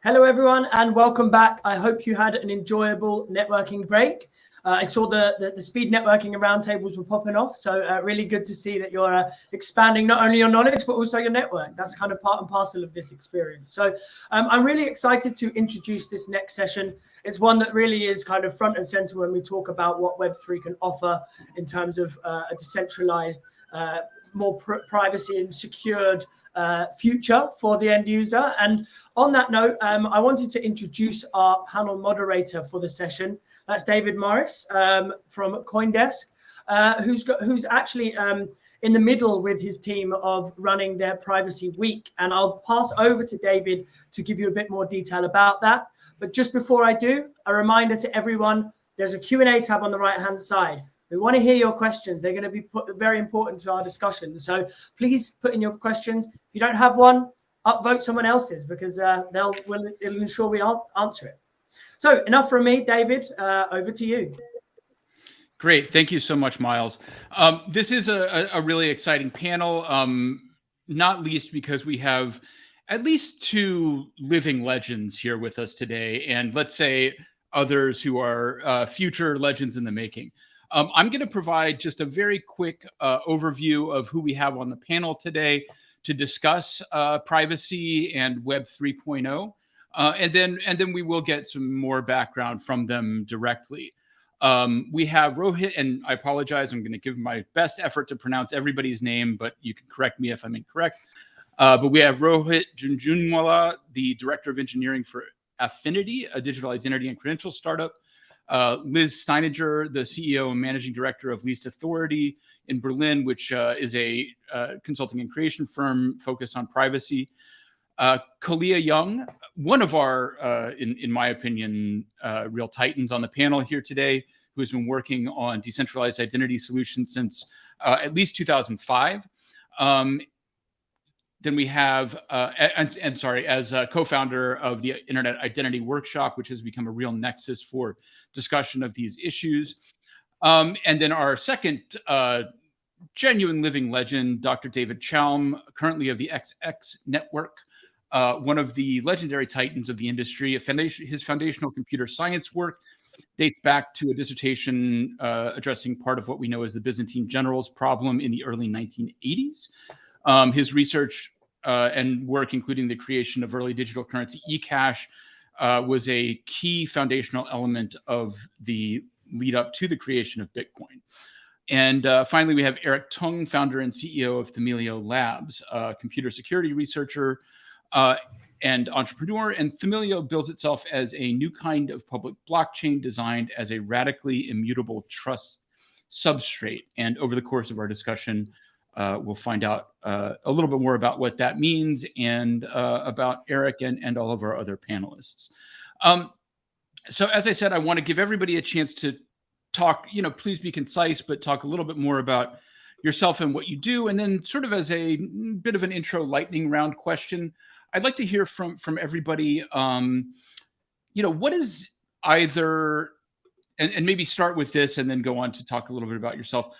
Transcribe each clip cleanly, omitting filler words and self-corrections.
Hello, everyone, and welcome back. I hope you had an enjoyable networking break. I saw the speed networking and roundtables were popping off, so really good to see that you're expanding not only your knowledge, but also your network. That's kind of part and parcel of this experience. So I'm really excited to introduce this next session. It's one that really is kind of front and center when we talk about what Web3 can offer in terms of a decentralized, more privacy and secured future for the end user. And on that note, I wanted to introduce our panel moderator for the session. That's David Morris from CoinDesk, who's actually in the middle with his team of running their privacy week. And I'll pass over to David to give you a bit more detail about that. But just before I do, a reminder to everyone, there's a Q&A tab on the right-hand side. We want to hear your questions. They're going to be very important to our discussion. So please put in your questions. If you don't have one, upvote someone else's because it'll ensure we answer it. So enough from me, David. Over to you. Great. Thank you so much, Miles. This is a really exciting panel, not least because we have at least two living legends here with us today, and let's say others who are future legends in the making. I'm going to provide just a very quick overview of who we have on the panel today to discuss privacy and Web 3.0, and then we will get some more background from them directly. We have Rohit, and I apologize, I'm going to give my best effort to pronounce everybody's name, but you can correct me if I'm incorrect. But we have Rohit Jhunjhunwala, the Director of Engineering for Affinity, a digital identity and credential startup. Liz Steininger, the CEO and Managing Director of Least Authority in Berlin, which is a consulting and creation firm focused on privacy. Kaliya Young, one of our, in my opinion, real titans on the panel here today, who has been working on decentralized identity solutions since at least 2005. Then we have, as a co-founder of the Internet Identity Workshop, which has become a real nexus for discussion of these issues. And then our second genuine living legend, Dr. David Chaum, currently of the XTZ Network, one of the legendary titans of the industry. His foundational computer science work dates back to a dissertation addressing part of what we know as the Byzantine generals problem in the early 1980s. His research and work, including the creation of early digital currency eCash, was a key foundational element of the lead up to the creation of Bitcoin. And finally, we have Eric Tung, founder and CEO of Thelio Labs, a computer security researcher and entrepreneur. And Thelio builds itself as a new kind of public blockchain designed as a radically immutable trust substrate. And over the course of our discussion, we'll find out a little bit more about what that means and about Eric and all of our other panelists. So as I said, I want to give everybody a chance to talk, please be concise, but talk a little bit more about yourself and what you do. And then sort of as a bit of an intro lightning round question, I'd like to hear from everybody, what is either, and maybe start with this and then go on to talk a little bit about yourself.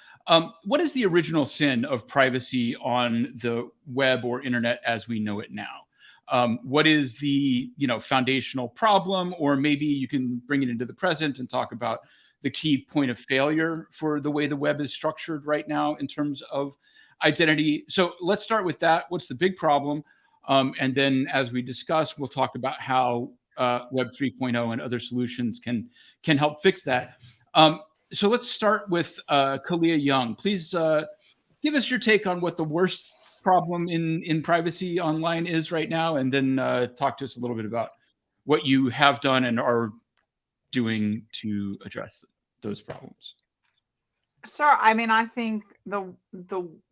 What is the original sin of privacy on the web or internet as we know it now? What is the foundational problem, or maybe you can bring it into the present and talk about the key point of failure for the way the web is structured right now in terms of identity. So let's start with that. What's the big problem? And then as we discuss, we'll talk about how Web 3.0 and other solutions can help fix that. So let's start with Kaliya Young. Please give us your take on what the worst problem in privacy online is right now, and then talk to us a little bit about what you have done and are doing to address those problems. Sure. I mean, I think the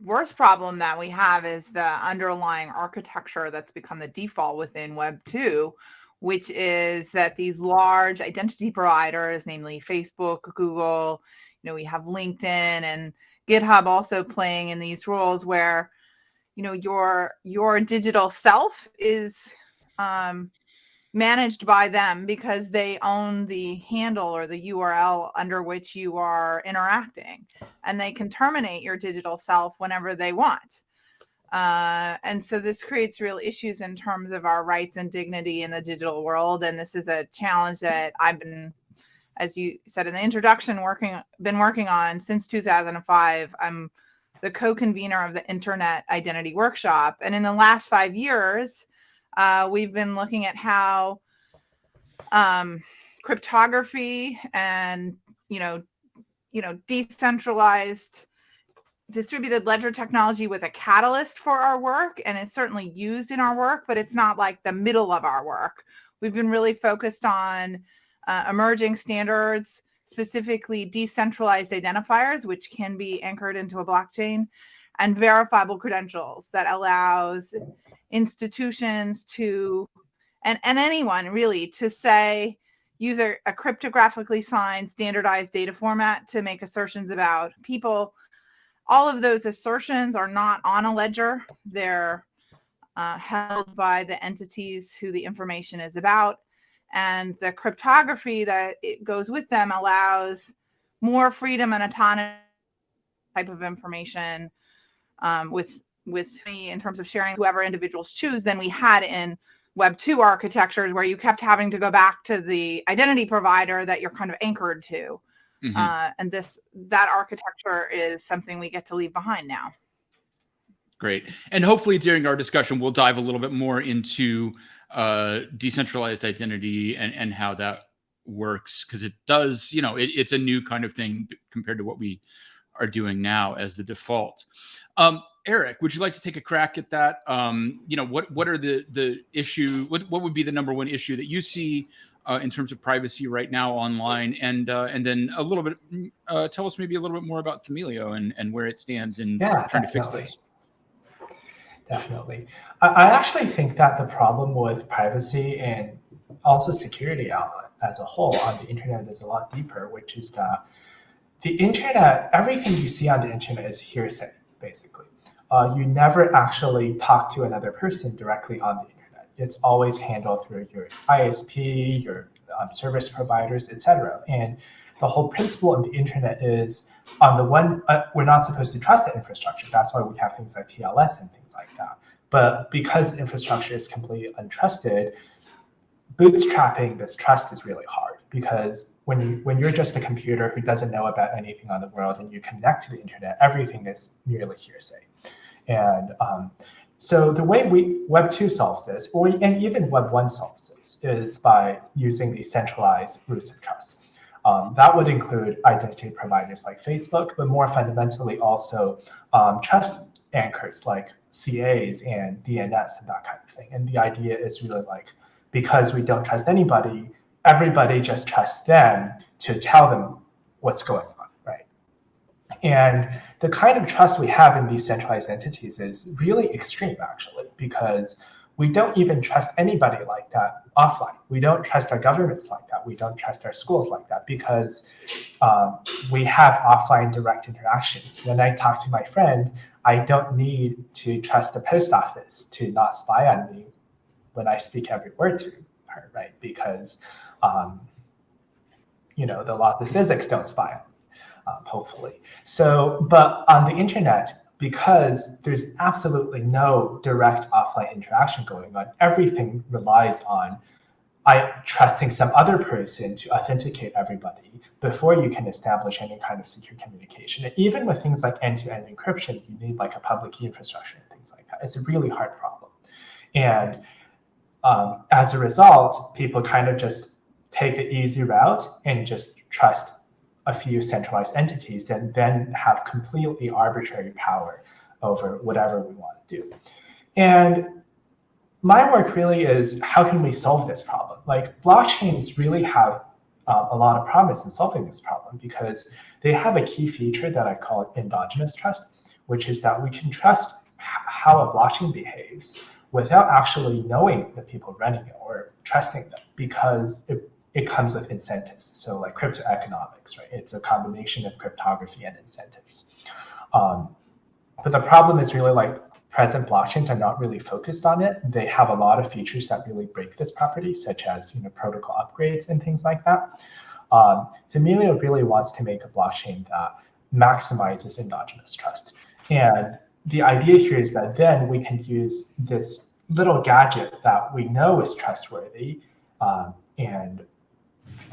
worst problem that we have is the underlying architecture that's become the default within Web 2, which is that these large identity providers, namely Facebook, Google, we have LinkedIn and GitHub also playing in these roles where, your digital self is managed by them because they own the handle or the URL under which you are interacting, and they can terminate your digital self whenever they want. And so this creates real issues in terms of our rights and dignity in the digital world. And this is a challenge that I've been, as you said in the introduction, been working on since 2005. I'm the co-convener of the Internet Identity Workshop. And in the last 5 years, we've been looking at how cryptography and, decentralized distributed ledger technology was a catalyst for our work, and it's certainly used in our work, but it's not like the middle of our work. We've been really focused on emerging standards, specifically decentralized identifiers, which can be anchored into a blockchain, and verifiable credentials that allows institutions to, and anyone really, to say, use a cryptographically signed standardized data format to make assertions about people. All of those assertions are not on a ledger. They're held by the entities who the information is about. And the cryptography that it goes with them allows more freedom and autonomy type of information with me in terms of sharing whoever individuals choose than we had in Web 2 architectures, where you kept having to go back to the identity provider that you're kind of anchored to. Mm-hmm. And that architecture is something we get to leave behind now. Great. And hopefully during our discussion, we'll dive a little bit more into decentralized identity and how that works, because it does, it's a new kind of thing compared to what we are doing now as the default. Eric, would you like to take a crack at that? What are the issue? What would be the number one issue that you see in terms of privacy right now online, and then a little bit, tell us maybe a little bit more about Thamilio and where it stands in trying to fix this. Definitely. I actually think that the problem with privacy and also security as a whole on the internet is a lot deeper, which is that the internet, everything you see on the internet is hearsay, basically. You never actually talk to another person directly on the internet. It's always handled through your ISP, your service providers, etc. And the whole principle of the internet is, on the one, we're not supposed to trust the infrastructure. That's why we have things like TLS and things like that. But because the infrastructure is completely untrusted, bootstrapping this trust is really hard, because when you're just a computer who doesn't know about anything on the world and you connect to the internet, everything is merely hearsay. And so the way Web 2 solves this, and even Web 1 solves this, is by using these centralized roots of trust. That would include identity providers like Facebook, but more fundamentally also trust anchors like CAs and DNS and that kind of thing. And the idea is really like, because we don't trust anybody, everybody just trusts them to tell them what's going on, right? And the kind of trust we have in these centralized entities is really extreme, actually, because we don't even trust anybody like that offline. We don't trust our governments like that. We don't trust our schools like that, because we have offline direct interactions. When I talk to my friend, I don't need to trust the post office to not spy on me when I speak every word to her, right? Because the laws of physics don't spy on me, hopefully. So, but on the internet, because there's absolutely no direct offline interaction going on, everything relies on trusting some other person to authenticate everybody before you can establish any kind of secure communication. And even with things like end-to-end encryption, you need like a public key infrastructure and things like that. It's a really hard problem. And as a result, people kind of just take the easy route and just trust a few centralized entities and then have completely arbitrary power over whatever we want to do. And my work really is, how can we solve this problem? Like, blockchains really have a lot of promise in solving this problem, because they have a key feature that I call endogenous trust, which is that we can trust how a blockchain behaves without actually knowing the people running it or trusting them, because it comes with incentives. So like crypto economics, right? It's a combination of cryptography and incentives. But the problem is really like, present blockchains are not really focused on it. They have a lot of features that really break this property, such as protocol upgrades and things like that. Thamilio really wants to make a blockchain that maximizes endogenous trust. And the idea here is that then we can use this little gadget that we know is trustworthy and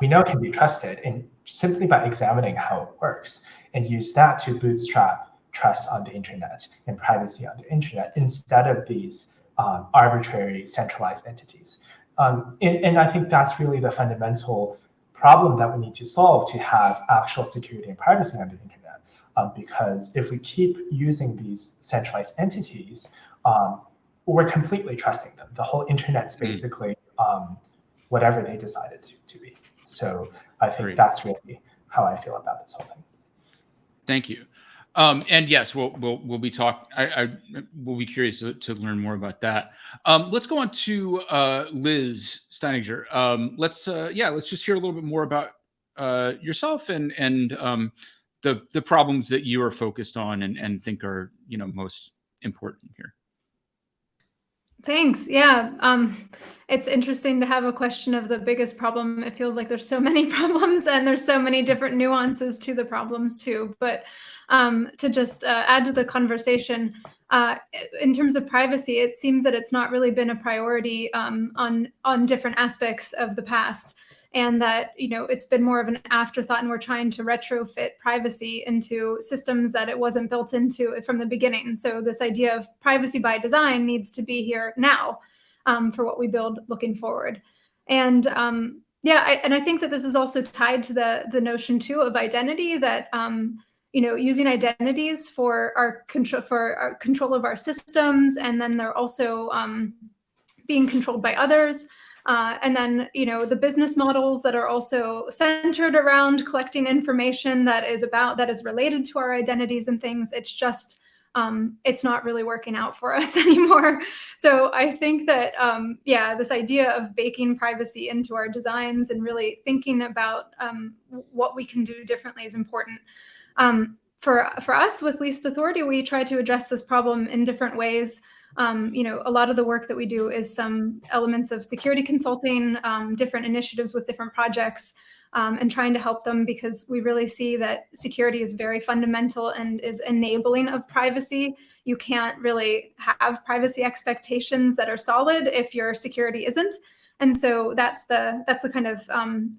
we know can be trusted, and simply by examining how it works, and use that to bootstrap trust on the internet and privacy on the internet instead of these arbitrary centralized entities. And I think that's really the fundamental problem that we need to solve to have actual security and privacy on the internet. Because if we keep using these centralized entities, we're completely trusting them. The whole internet's basically whatever they decided to be. So I think that's really how I feel about this whole thing. Thank you. And yes, we'll be talking. I will be curious to learn more about that. Let's go on to Liz Steininger. Let's just hear a little bit more about yourself and the problems that you are focused on and think are most important here. Thanks. Yeah. It's interesting to have a question of the biggest problem. It feels like there's so many problems and there's so many different nuances to the problems too. But to just add to the conversation, in terms of privacy, it seems that it's not really been a priority on different aspects of the past. And that, it's been more of an afterthought, and we're trying to retrofit privacy into systems that it wasn't built into from the beginning. So this idea of privacy by design needs to be here now for what we build looking forward. And I think that this is also tied to the notion too of identity, that using identities for our control of our systems, and then they're also being controlled by others. And then, the business models that are also centered around collecting information that is related to our identities and things. It's just, it's not really working out for us anymore. So I think that, this idea of baking privacy into our designs and really thinking about what we can do differently is important. For us with Least Authority, we try to address this problem in different ways. A lot of the work that we do is some elements of security consulting, different initiatives with different projects, and trying to help them, because we really see that security is very fundamental and is enabling of privacy. You can't really have privacy expectations that are solid if your security isn't. And so that's the kind of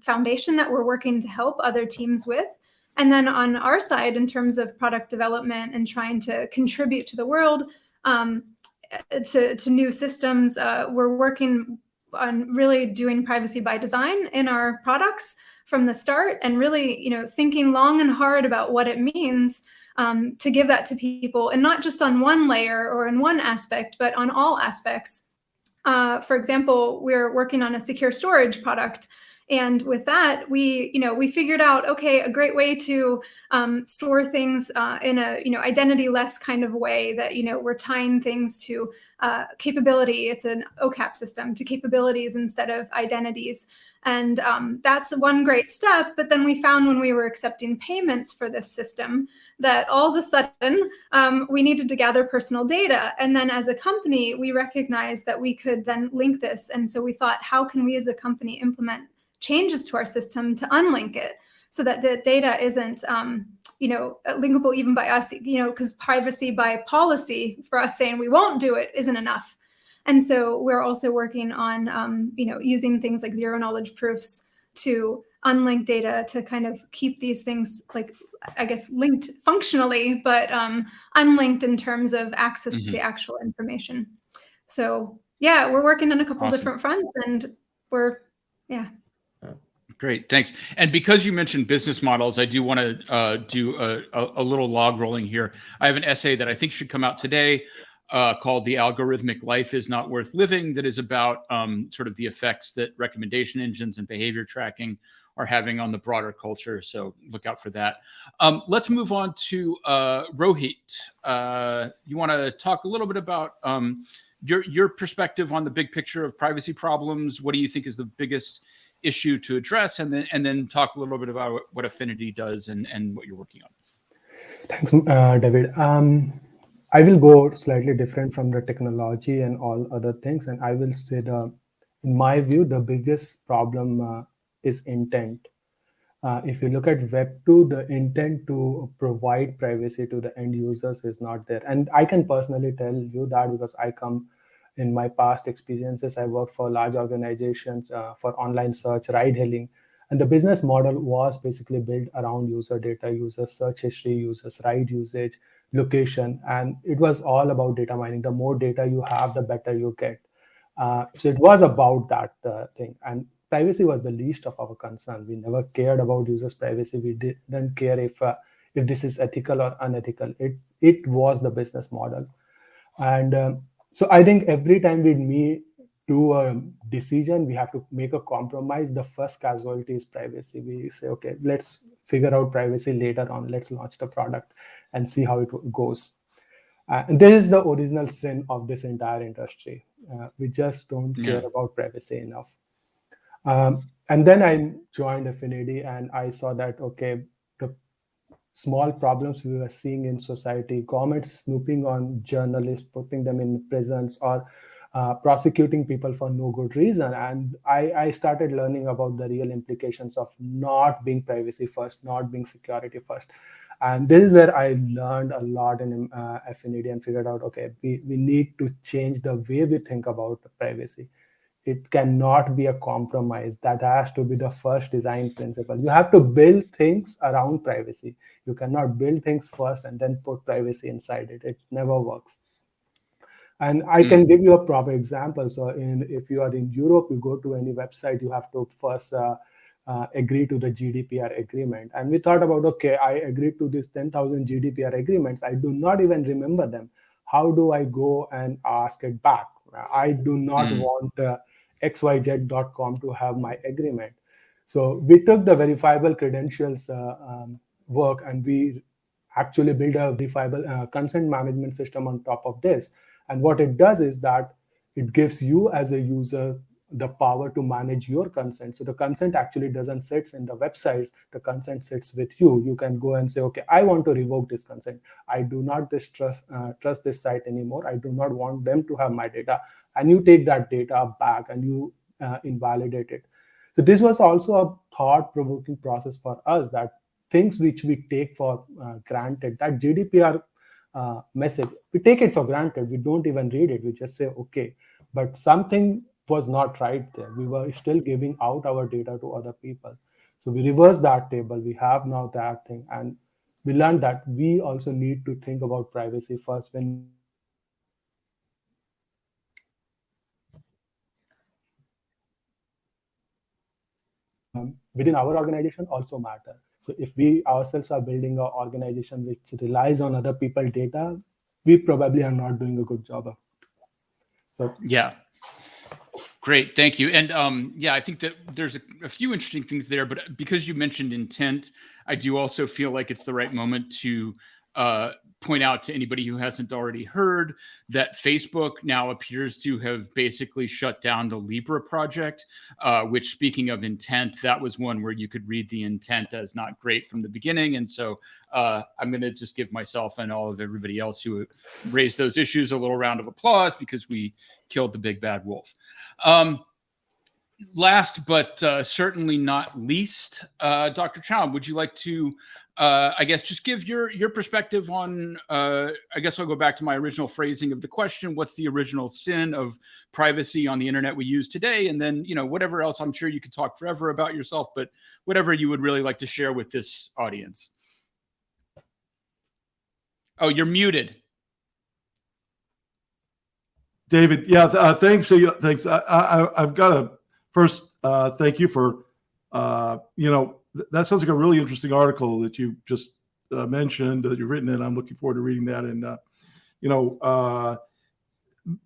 foundation that we're working to help other teams with. And then on our side, in terms of product development and trying to contribute to the world, to new systems, we're working on really doing privacy by design in our products from the start, and really, thinking long and hard about what it means to give that to people, and not just on one layer or in one aspect, but on all aspects. For example, we're working on a secure storage product. And with that, we figured out, okay, a great way to store things in a, identity-less kind of way, that, we're tying things to capability. It's an OCAP system, to capabilities instead of identities. And that's one great step. But then we found, when we were accepting payments for this system, that all of a sudden we needed to gather personal data. And then as a company, we recognized that we could then link this. And so we thought, how can we as a company implement changes to our system to unlink it, so that the data isn't, linkable even by us, because privacy by policy, for us saying we won't do it, isn't enough. And so we're also working on, using things like zero knowledge proofs to unlink data, to kind of keep these things, like, I guess, linked functionally, but unlinked in terms of access to the actual information. So yeah, we're working on a couple different fronts, and Great, thanks. And because you mentioned business models, I do want to do a little log rolling here. I have an essay that I think should come out today called "The Algorithmic Life is Not Worth Living," that is about sort of the effects that recommendation engines and behavior tracking are having on the broader culture. So look out for that. Let's move on to Rohit. You want to talk a little bit about your perspective on the big picture of privacy problems? What do you think is the biggest issue to address, and then talk a little bit about what Affinity does and what you're working on? Thanks, David. I will go slightly different from the technology and all other things, and I will say in my view, the biggest problem is intent. If you look at Web 2, the intent to provide privacy to the end users is not there. And I can personally tell you that because I come in my past experiences, I worked for large organizations for online search, ride hailing. And the business model was basically built around user data, user search history, users ride usage, location. And it was all about data mining. The more data you have, the better you get. So it was about that thing. And privacy was the least of our concern. We never cared about users' privacy. We didn't care if this is ethical or unethical. It was the business model. And so I think every time we do a decision, we have to make a compromise. The first casualty is privacy. We say, okay, let's figure out privacy later on. Let's launch the product and see how it goes. And this is the original sin of this entire industry. We just don't care about privacy enough. And then I joined Affinity and I saw that, okay, the small problems we were seeing in society, governments snooping on journalists, putting them in prisons or prosecuting people for no good reason. And I started learning about the real implications of not being privacy first, not being security first. And this is where I learned a lot in Affinity and figured out, okay, we need to change the way we think about privacy. It cannot be a compromise. That has to be the first design principle. You have to build things around privacy. You cannot build things first and then put privacy inside it. It never works. And I can give you a proper example. So if you are in Europe, you go to any website, you have to first agree to the GDPR agreement. And we thought about, okay, I agreed to these 10,000 GDPR agreements. I do not even remember them. How do I go and ask it back? I do not want xyz.com to have my agreement. So we took the verifiable credentials work and we actually built a verifiable consent management system on top of this. And what it does is that it gives you as a user the power to manage your consent. So the consent actually doesn't sit in the websites. The consent sits with you. You can go and say, okay, I want to revoke this consent. I do not trust this site anymore. I do not want them to have my data. And you take that data back and you invalidate it. So this was also a thought-provoking process for us, that things which we take for granted, that GDPR message, we take it for granted. We don't even read it. We just say, okay, but something was not right there. We were still giving out our data to other people. So we reversed that table. We have now that thing. And we learned that we also need to think about privacy first when within our organization also matter. So if we ourselves are building an organization which relies on other people's data, we probably are not doing a good job of it. So, yeah. Great, thank you. And yeah, I think that there's a few interesting things there, but because you mentioned intent, I do also feel like it's the right moment to point out to anybody who hasn't already heard that Facebook now appears to have basically shut down the Libra project, which, speaking of intent, that was one where you could read the intent as not great from the beginning. And so I'm going to just give myself and all of everybody else who raised those issues a little round of applause because we killed the big bad wolf. Last but certainly not least, Dr. Chaum, would you like to, I guess, just give your perspective on, I guess I'll go back to my original phrasing of the question. What's the original sin of privacy on the internet we use today? And then, you know, whatever else. I'm sure you could talk forever about yourself, but whatever you would really like to share with this audience. Oh, you're muted. David, yeah, thanks. Thanks. I've got to first thank you for, you know, that sounds like a really interesting article that you just mentioned that you've written, and I'm looking forward to reading that. And, you know,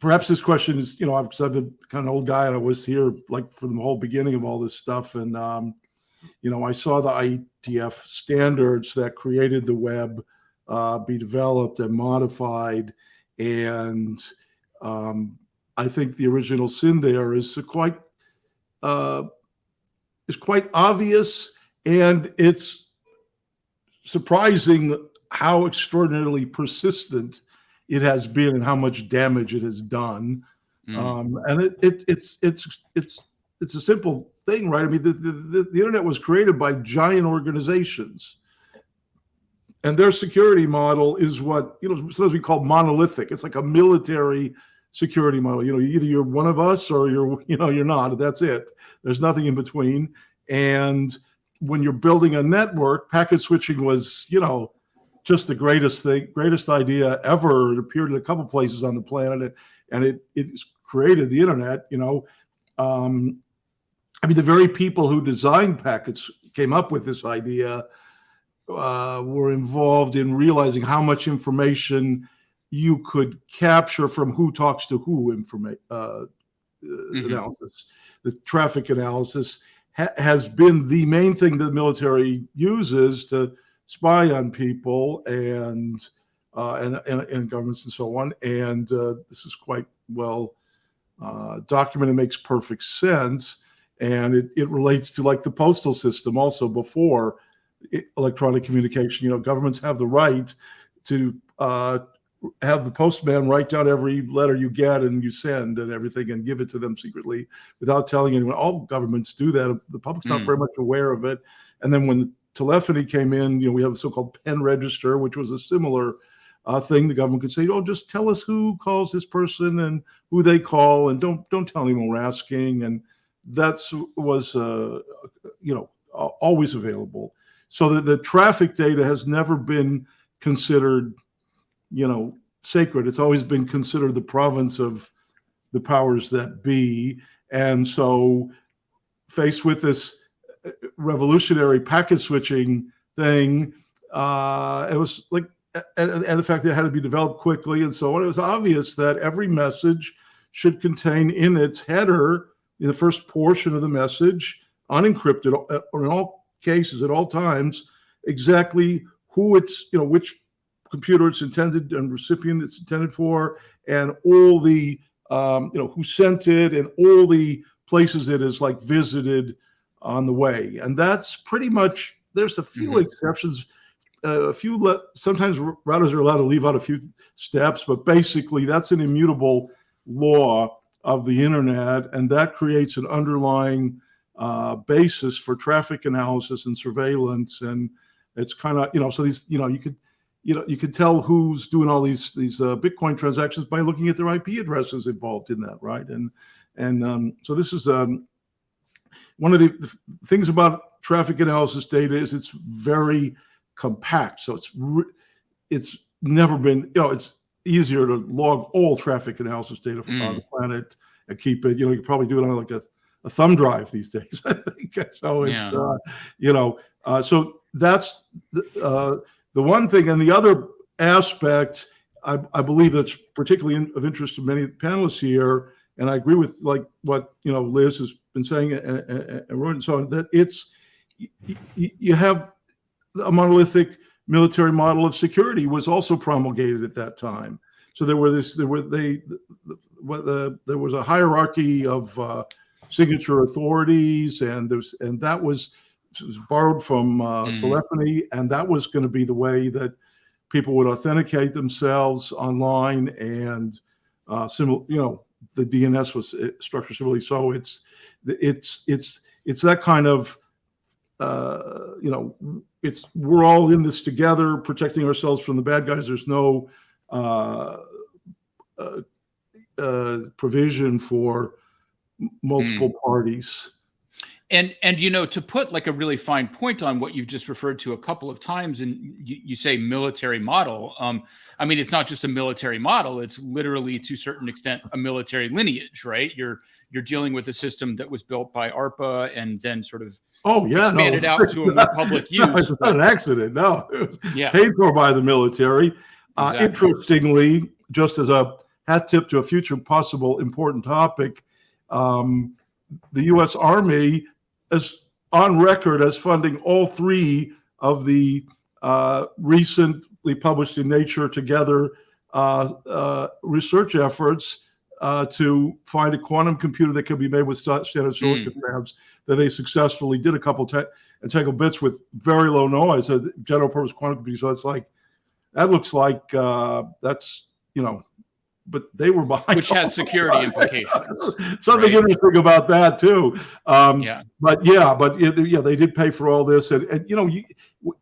perhaps this question is, you know, I'm kind of an old guy and I was here like for the whole beginning of all this stuff. And, you know, I saw the IETF standards that created the web be developed and modified. And I think the original sin there is quite obvious, and it's surprising how extraordinarily persistent it has been and how much damage it has done. And it's a simple thing, right? I mean, the internet was created by giant organizations, and their security model is what, sometimes we call monolithic. It's like a military security model. Either you're one of us or you're not. That's it. There's nothing in between. And when you're building a network, packet switching was, just the greatest idea ever. It appeared in a couple places on the planet, and it created the internet. The very people who designed packets came up with this idea, were involved in realizing how much information you could capture from who talks to who analysis. The traffic analysis has been the main thing that the military uses to spy on people and governments and so on. And this is quite well documented, makes perfect sense. And it relates to like the postal system also before electronic communication. Governments have the right to have the postman write down every letter you get and you send and everything and give it to them secretly without telling anyone. All governments do that. The public's not very much aware of it. And then when the telephony came in, we have a so-called pen register, which was a similar thing. The government could say, just tell us who calls this person and who they call, and don't tell anyone we're asking. And that was always available. So that the traffic data has never been considered, sacred. It's always been considered the province of the powers that be. And so faced with this revolutionary packet switching thing, it was like, and the fact that it had to be developed quickly and so on, it was obvious that every message should contain in its header, in the first portion of the message, unencrypted, or in all cases at all times, exactly who it's, which computer it's intended and recipient it's intended for, and all the, who sent it, and all the places it is like visited on the way. And that's pretty much, there's a few exceptions, sometimes routers are allowed to leave out a few steps, but basically that's an immutable law of the internet, and that creates an underlying basis for traffic analysis and surveillance. And it's kind of, so these, you could tell who's doing all these Bitcoin transactions by looking at their IP addresses involved in that, right? And so this is one of the things about traffic analysis data is it's very compact. So it's never been, it's easier to log all traffic analysis data from on the planet and keep it. You can probably do it on like a thumb drive these days, I think. So it's so that's the one thing. And the other aspect, I believe that's particularly of interest to many panelists here, and I agree with like what Liz has been saying and Rohit and so on, that it's you have a monolithic military model of security was also promulgated at that time. So there was a hierarchy of signature authorities, and that was borrowed from telephony, and that was going to be the way that people would authenticate themselves online, and the DNS was structured similarly. So it's that kind of we're all in this together, protecting ourselves from the bad guys. There's no provision for multiple parties. And to put like a really fine point on what you've just referred to a couple of times, and you say military model. I mean, it's not just a military model; it's literally, to a certain extent, a military lineage, right? You're dealing with a system that was built by ARPA and then sort of expanded out to a more public use. No, it's not an accident. No, it was paid for by the military. Exactly. Interestingly, just as a hat tip to a future possible important topic, the U.S. Army is on record as funding all three of the recently published in Nature Together research efforts to find a quantum computer that can be made with standard silicon fabs, that they successfully did a couple technical bits with very low noise, a general purpose quantum computer. So it's like, that looks like that's, but they were behind. Which has security implications. Something right? interesting about that too. Yeah. But they did pay for all this, and you know,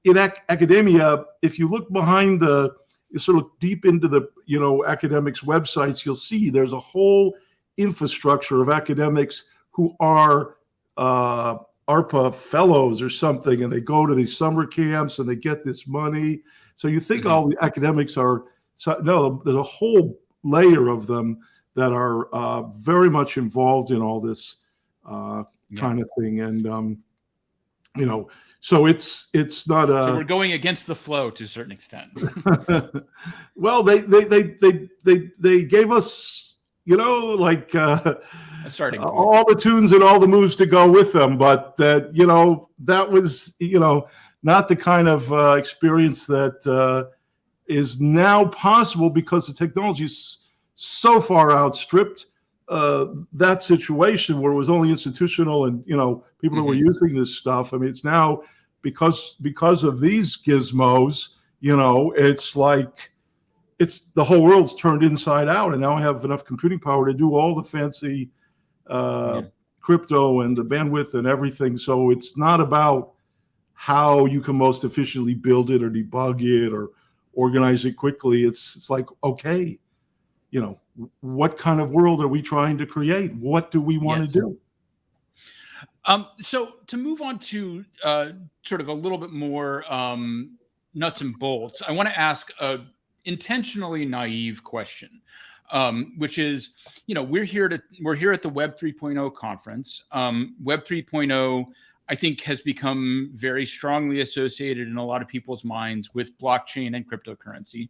in academia, if you look behind you sort of deep into the academics' websites, you'll see there's a whole infrastructure of academics who are ARPA fellows or something, and they go to these summer camps and they get this money. So you think all the academics are, no, there's a whole layer of them that are very much involved in all this kind of thing. And, so it's not a. So we're going against the flow to a certain extent. Well, they gave us, like starting point. All the tunes and all the moves to go with them, but that that was not the kind of experience that is now possible because the technology is so far outstripped that situation where it was only institutional and people that were using this stuff. I mean, it's now because of these gizmos, it's like the whole world's turned inside out, and now I have enough computing power to do all the fancy crypto and the bandwidth and everything. So it's not about how you can most efficiently build it or debug it or organize it quickly. It's like, okay, what kind of world are we trying to create? What do we want to do? So to move on to sort of a little bit more nuts and bolts, I want to ask a intentionally naive question, which is, we're here at the Web 3.0 conference. Web 3.0, I think, has become very strongly associated in a lot of people's minds with blockchain and cryptocurrency.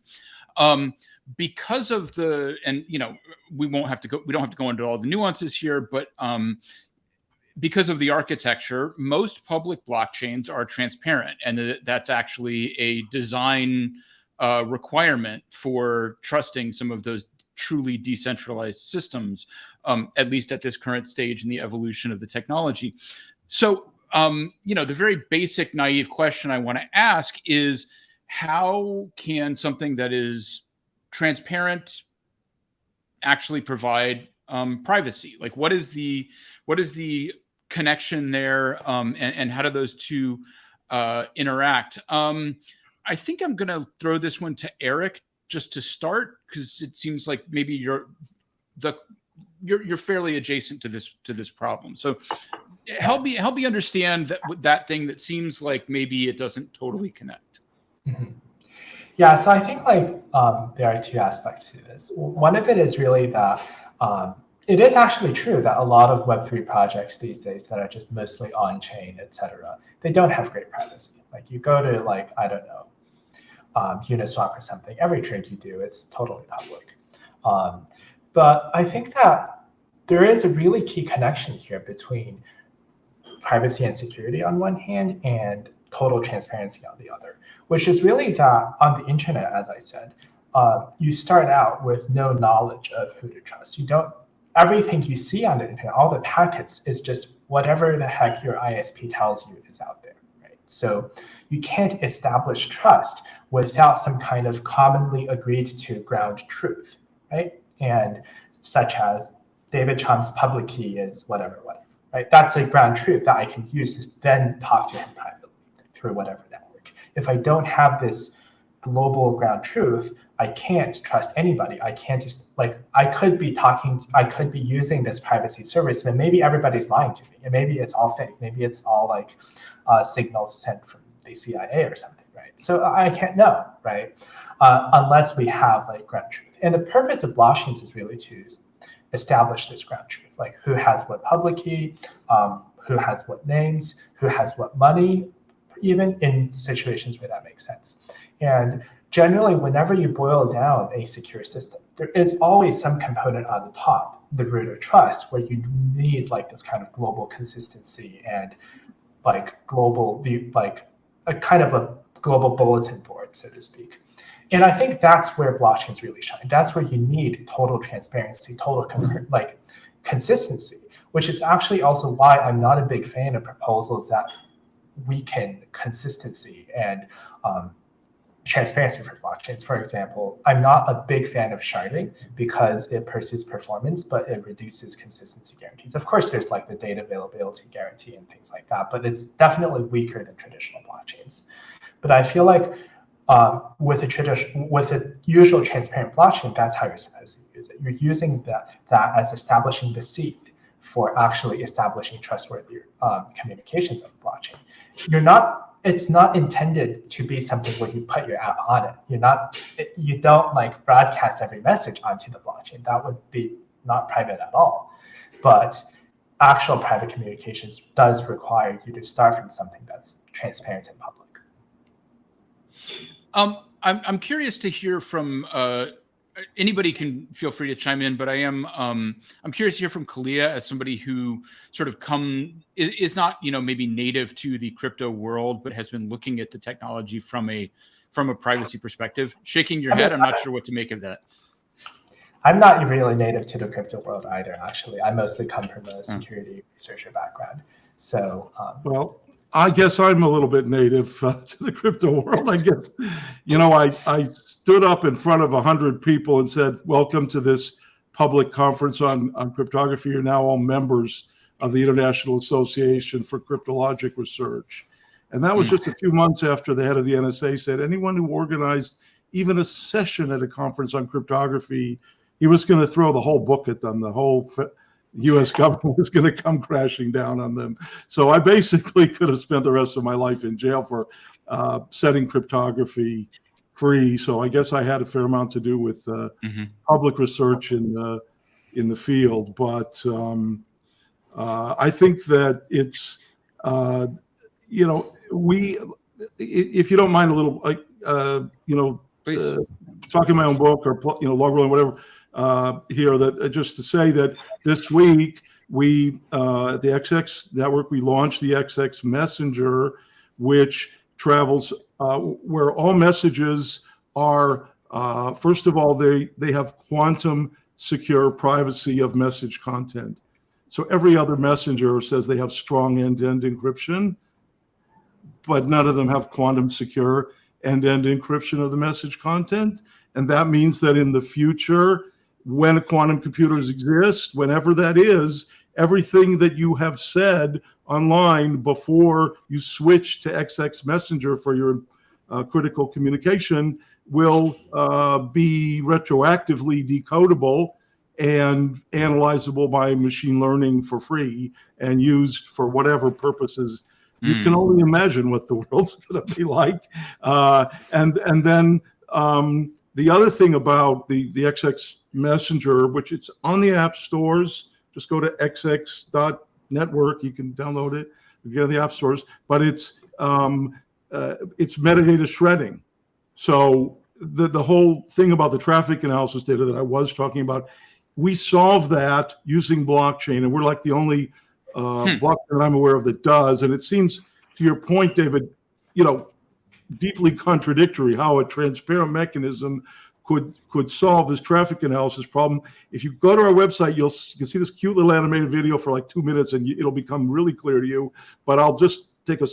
Because of we don't have to go into all the nuances here, but because of the architecture, most public blockchains are transparent, and that's actually a design requirement for trusting some of those truly decentralized systems, at least at this current stage in the evolution of the technology. So, the very basic naive question I want to ask is, how can something that is transparent actually provide privacy? Like, what is the connection there, and how do those two interact? I think I'm going to throw this one to Eric just to start, because it seems like maybe you're fairly adjacent to this problem. So help me understand that thing that seems like maybe it doesn't totally connect. Mm-hmm. Yeah, so I think there are two aspects to this. One of it is really that it is actually true that a lot of Web3 projects these days that are just mostly on-chain, etc., they don't have great privacy. Like, you go to I don't know, Uniswap or something, every trade you do, it's totally public. But I think that there is a really key connection here between privacy and security on one hand and total transparency on the other, which is really that on the internet, as I said, you start out with no knowledge of who to trust. Everything you see on the internet, all the packets, is just whatever the heck your ISP tells you is out there, right? So you can't establish trust without some kind of commonly agreed to ground truth, right? And such as David Chaum's public key is whatever, right? That's a ground truth that I can use to then talk to him privately through whatever network. If I don't have this global ground truth, I can't trust anybody. I can't just I could be using this privacy service, and maybe everybody's lying to me, and maybe it's all fake. Maybe it's all signals sent from the CIA or something, right? So I can't know, right? Unless we have ground truth. And the purpose of blockchains is really to establish this ground truth, like who has what public key, who has what names, who has what money, even in situations where that makes sense. And generally, whenever you boil down a secure system, there is always some component on the top, the root of trust, where you need this kind of global consistency and global view, a kind of a global bulletin board, so to speak. And I think that's where blockchains really shine. That's where you need total transparency, total consistency, which is actually also why I'm not a big fan of proposals that weaken consistency and transparency for blockchains. For example, I'm not a big fan of sharding because it pursues performance, but it reduces consistency guarantees. Of course, there's like the data availability guarantee and things like that, but it's definitely weaker than traditional blockchains. But I feel like with a usual transparent blockchain, that's how you're supposed to use it. You're using that as establishing the seed for actually establishing trustworthy communications on the blockchain. It's not intended to be something where you put your app on it. You don't like broadcast every message onto the blockchain. That would be not private at all. But actual private communications does require you to start from something that's transparent and public. I'm curious to hear from anybody. Can feel free to chime in, but I'm curious to hear from Kaliya as somebody who sort of is not maybe native to the crypto world, but has been looking at the technology from a privacy perspective. Shaking your head, I'm not sure what to make of that. I'm not really native to the crypto world either. Actually, I mostly come from a security researcher background. So well, I guess I'm a little bit native to the crypto world. I guess, I stood up in front of 100 people and said, welcome to this public conference on cryptography. You're now all members of the International Association for Cryptologic Research. And that was just a few months after the head of the NSA said anyone who organized even a session at a conference on cryptography, he was going to throw the whole book at them. The whole U.S. government was going to come crashing down on them. So I basically could have spent the rest of my life in jail for setting cryptography free. So I guess I had a fair amount to do with public research in the field. But I think that it's if you don't mind a little, talking my own book or log rolling, whatever. Here that just to say that this week we at the XX Network we launched the XX Messenger, which travels where all messages are first of all they have quantum secure privacy of message content. So every other messenger says they have strong end-to-end encryption, but none of them have quantum secure end-to-end encryption of the message content, and that means that in the future, when quantum computers exist, whenever that is, everything that you have said online before you switch to XX Messenger for your critical communication will be retroactively decodable and analyzable by machine learning for free and used for whatever purposes. You can only imagine what the world's going to be like. And then the other thing about the XX Messenger, which it's on the app stores, just go to xx.network. You can download it. You get it in the app stores, but it's metadata shredding. So the whole thing about the traffic analysis data that I was talking about, we solve that using blockchain, and we're like the only blockchain that I'm aware of that does. And it seems, to your point, David, deeply contradictory how a transparent mechanism could solve this traffic analysis problem. If you go to our website, you can see this cute little animated video for like 2 minutes, and it'll become really clear to you. But I'll just take a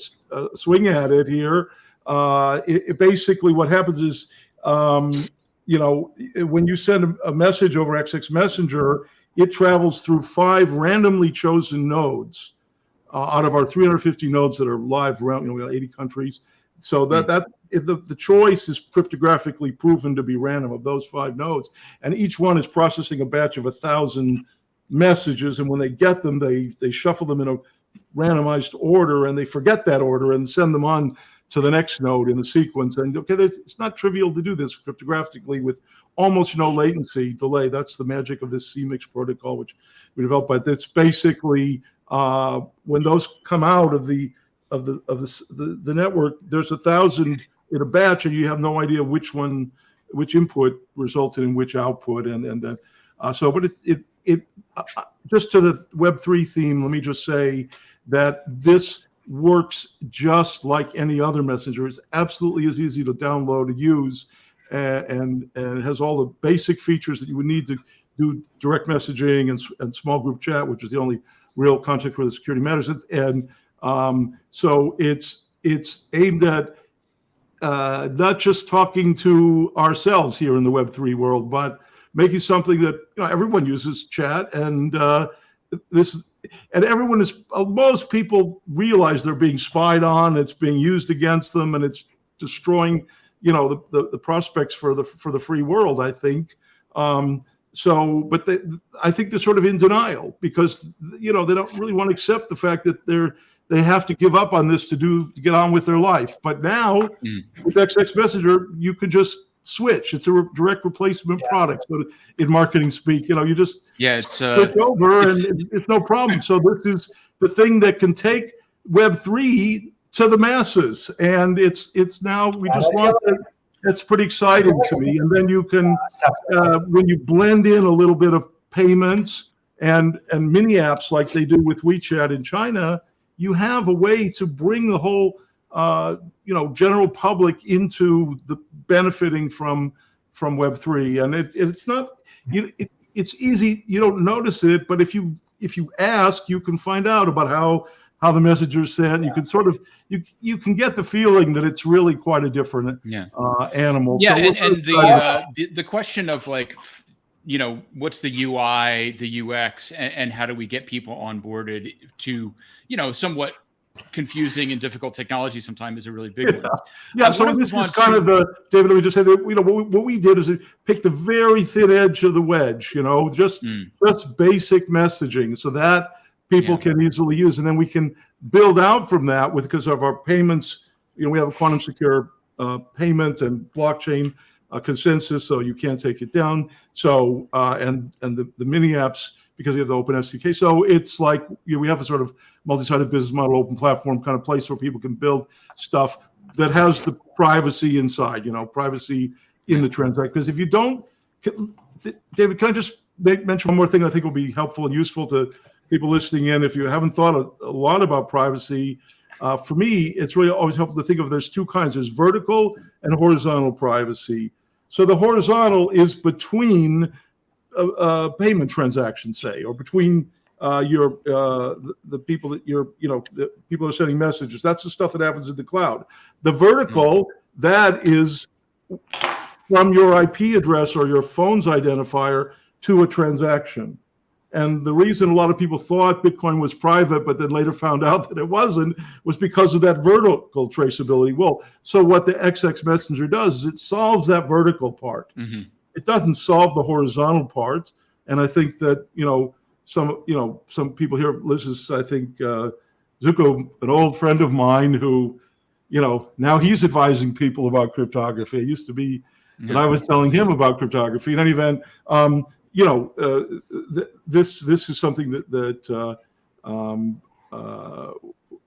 swing at it here. It basically what happens is, when you send a message over XX Messenger, it travels through 5 randomly chosen nodes out of our 350 nodes that are live around, we have 80 countries. So the choice is cryptographically proven to be random of those 5 nodes, and each one is processing a batch of 1,000 messages. And when they get them, they shuffle them in a randomized order, and they forget that order and send them on to the next node in the sequence. And it's not trivial to do this cryptographically with almost no latency delay. That's the magic of this CMIX protocol, which we developed. But it's basically when those come out of the network, there's 1,000 in a batch, and you have no idea which input resulted in which output, and then but it just to the Web3 theme. Let me just say that this works just like any other messenger. It's absolutely as easy to download and use, and it has all the basic features that you would need to do direct messaging and small group chat, which is the only real context where the security matters. So it's aimed at not just talking to ourselves here in the Web3 world, but making something that everyone uses chat, and everyone is most people realize they're being spied on, it's being used against them, and it's destroying the prospects for the free world, I think. But I think they're sort of in denial because they don't really want to accept the fact that they have to give up on this to get on with their life. But now with XX Messenger, you can just switch. It's a direct replacement product. So in marketing speak, you just switch over and it's no problem. So this is the thing that can take Web3 to the masses, and it's now we just launched it. It's pretty exciting to me. And then you can, when you blend in a little bit of payments and mini apps like they do with WeChat in China, you have a way to bring the whole general public into the benefiting from Web3. And it's not it's easy. You don't notice it, but if you ask, you can find out about how the message is sent. You can sort of you can get the feeling that it's really quite a different animal. Yeah, so and the question of what's the UI, the UX, and how do we get people onboarded to somewhat confusing and difficult technology sometimes is a really big one. Yeah, so this is kind of David, let me just say that what we did is pick the very thin edge of the wedge, just basic messaging so that people can easily use, and then we can build out from that because of our payments. We have a quantum secure payment and blockchain consensus, so you can't take it down. So and the mini apps, because we have the open SDK. So it's like we have a sort of multi-sided business model, open platform kind of place where people can build stuff that has the privacy inside, privacy in the transaction. Because if you don't, David, can I just mention one more thing I think will be helpful and useful to people listening in? If you haven't thought a lot about privacy, for me, it's really always helpful to think of there's two kinds. There's vertical and horizontal privacy. So the horizontal is between payment transactions, say, or between the people that the people are sending messages. That's the stuff that happens in the cloud. The vertical, that is from your IP address or your phone's identifier to a transaction. And the reason a lot of people thought Bitcoin was private, but then later found out that it wasn't, was because of that vertical traceability. Well, so what the XX Messenger does is it solves that vertical part. Mm-hmm. It doesn't solve the horizontal part. And I think that, some people here, Liz is, I think, Zuko, an old friend of mine who, now he's advising people about cryptography. It used to be that I was telling him about cryptography. In any event, this is something that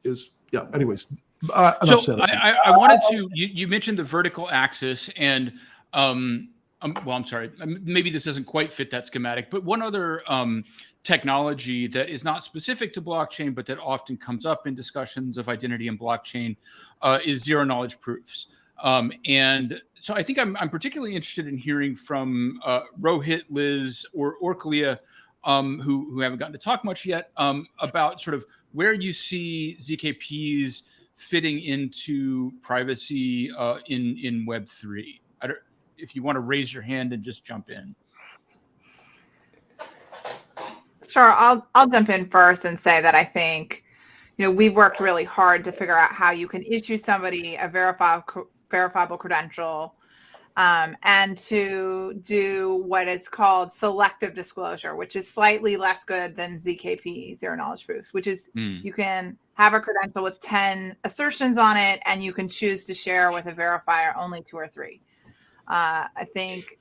is, anyways. So I wanted to, you mentioned the vertical axis and, well, I'm sorry, maybe this doesn't quite fit that schematic, but one other technology that is not specific to blockchain, but that often comes up in discussions of identity and blockchain is zero knowledge proofs. And so I think I'm particularly interested in hearing from Rohit, Liz, or Kaliya, who haven't gotten to talk much yet, about sort of where you see ZKPs fitting into privacy in Web3. If you want to raise your hand and just jump in. Sure, I'll jump in first and say that I think, we've worked really hard to figure out how you can issue somebody a verifiable credential and to do what is called selective disclosure, which is slightly less good than ZKP, zero knowledge proofs, which is you can have a credential with 10 assertions on it and you can choose to share with a verifier only 2 or 3. I think,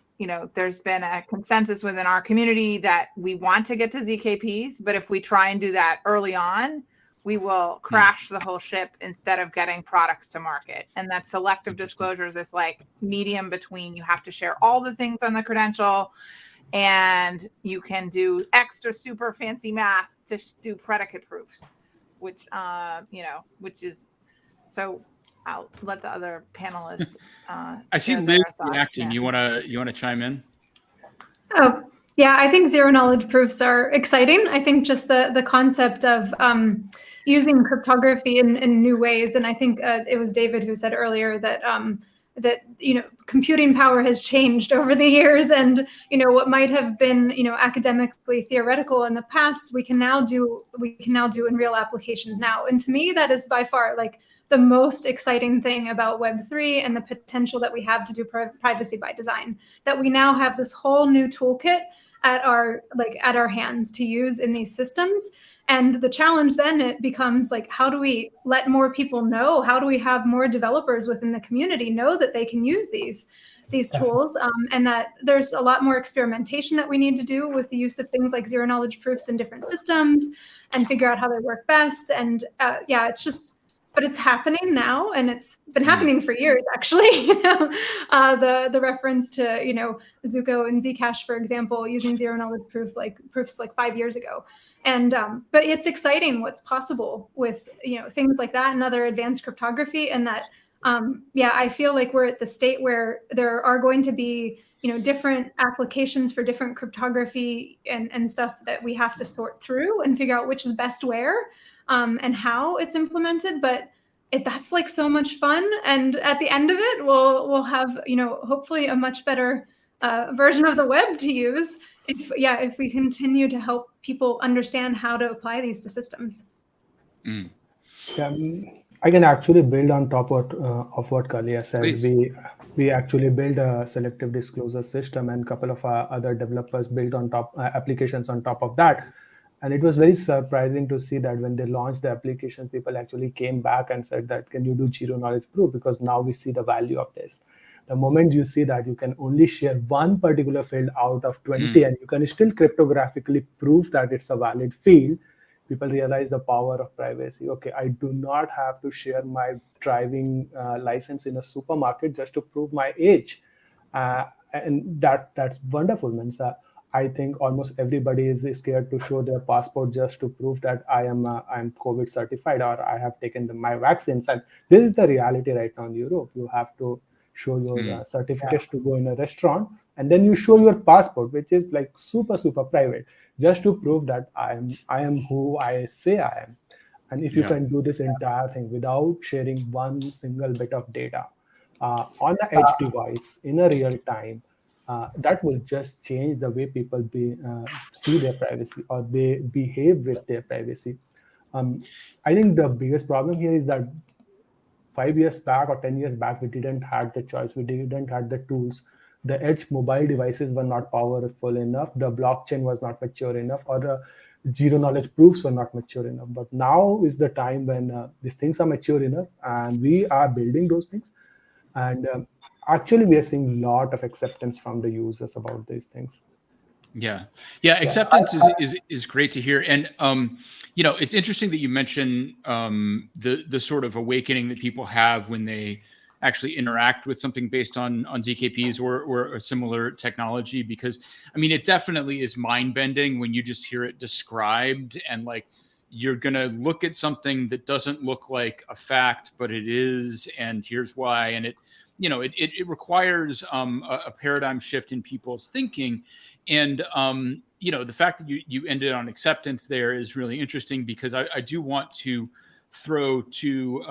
there's been a consensus within our community that we want to get to ZKPs, but if we try and do that early on, we will crash the whole ship instead of getting products to market. And that selective disclosure is this like medium between you have to share all the things on the credential and you can do extra super fancy math to do predicate proofs, which is so. I'll let the other panelists. I see Liz reacting. You wanna chime in? Oh Yeah, I think zero knowledge proofs are exciting. I think just the concept of using cryptography in new ways, and I think it was David who said earlier that that computing power has changed over the years, and what might have been academically theoretical in the past, we can now do in real applications now. And to me, that is by far like the most exciting thing about Web3 and the potential that we have to do privacy by design. That we now have this whole new toolkit at our hands to use in these systems. And the challenge then it becomes like, how do we let more people know? How do we have more developers within the community know that they can use these tools, and that there's a lot more experimentation that we need to do with the use of things like zero knowledge proofs in different systems and figure out how they work best. And but it's happening now, and it's been happening for years, actually. The reference to Zuko and Zcash, for example, using zero knowledge proofs like 5 years ago, and but it's exciting what's possible with things like that and other advanced cryptography, and that I feel like we're at the state where there are going to be different applications for different cryptography and stuff that we have to sort through and figure out which is best where. And how it's implemented, but that's like so much fun. And at the end of it, we'll have hopefully a much better version of the web to use if we continue to help people understand how to apply these to systems. Yeah, I can actually build on top of what Kaliya said. Please. We actually build a selective disclosure system, and a couple of other developers built on top applications on top of that. And it was very surprising to see that when they launched the application, people actually came back and said that, can you do zero knowledge proof? Because now we see the value of this. The moment you see that you can only share one particular field out of 20, and you can still cryptographically prove that it's a valid field, people realize the power of privacy. Okay, I do not have to share my driving license in a supermarket just to prove my age. And that's wonderful. Means I think almost everybody is scared to show their passport just to prove that I'm COVID certified or I have taken my vaccines. And this is the reality right now in Europe. You have to show your certificates to go in a restaurant, and then you show your passport, which is like super private, just to prove that I am who I say I am. And if you can do this entire thing without sharing one single bit of data on the edge device in a real time, that will just change the way people see their privacy or they behave with their privacy. I think the biggest problem here is that 5 years back or 10 years back, we didn't have the choice. We didn't have the tools. The edge mobile devices were not powerful enough. The blockchain was not mature enough, or the zero knowledge proofs were not mature enough. But now is the time when these things are mature enough, and we are building those things. And actually, we are seeing a lot of acceptance from the users about these things. Yeah. Acceptance is great to hear. And, it's interesting that you mentioned the sort of awakening that people have when they actually interact with something based on ZKPs or a similar technology, because it definitely is mind bending when you just hear it described, and like, you're going to look at something that doesn't look like a fact, but it is, and here's why. And it requires a paradigm shift in people's thinking. And, the fact that you ended on acceptance there is really interesting, because I do want to throw to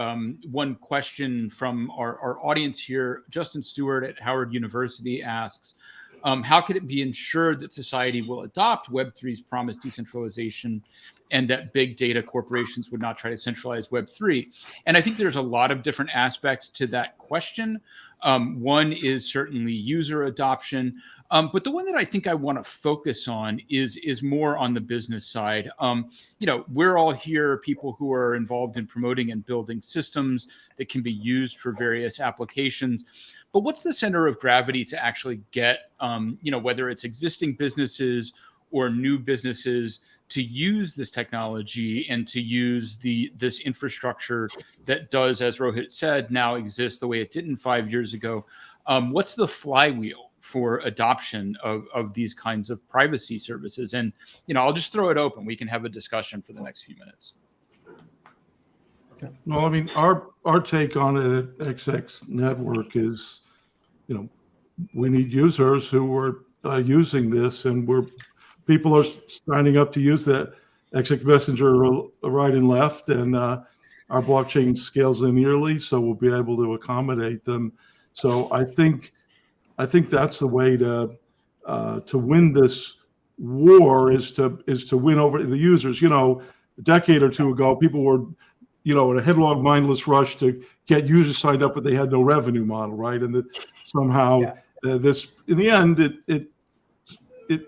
one question from our audience here. Justin Stewart at Howard University asks, how could it be ensured that society will adopt Web3's promised decentralization and that big data corporations would not try to centralize Web3? And I think there's a lot of different aspects to that question. One is certainly user adoption. But the one that I think I want to focus on is more on the business side. We're all here, people who are involved in promoting and building systems that can be used for various applications. But what's the center of gravity to actually get, whether it's existing businesses or new businesses, to use this technology and to use this infrastructure that does, as Rohit said, now exist the way it didn't 5 years ago? What's the flywheel for adoption of these kinds of privacy services? And, I'll just throw it open. We can have a discussion for the next few minutes. Well, our take on it at XTZ Network is, we need users who are using this, and people are signing up to use the exec messenger right and left, and our blockchain scales linearly, so we'll be able to accommodate them. So I think that's the way to win this war is to win over the users. A decade or two ago, people were, in a headlong, mindless rush to get users signed up, but they had no revenue model, right? And that somehow this, in the end, it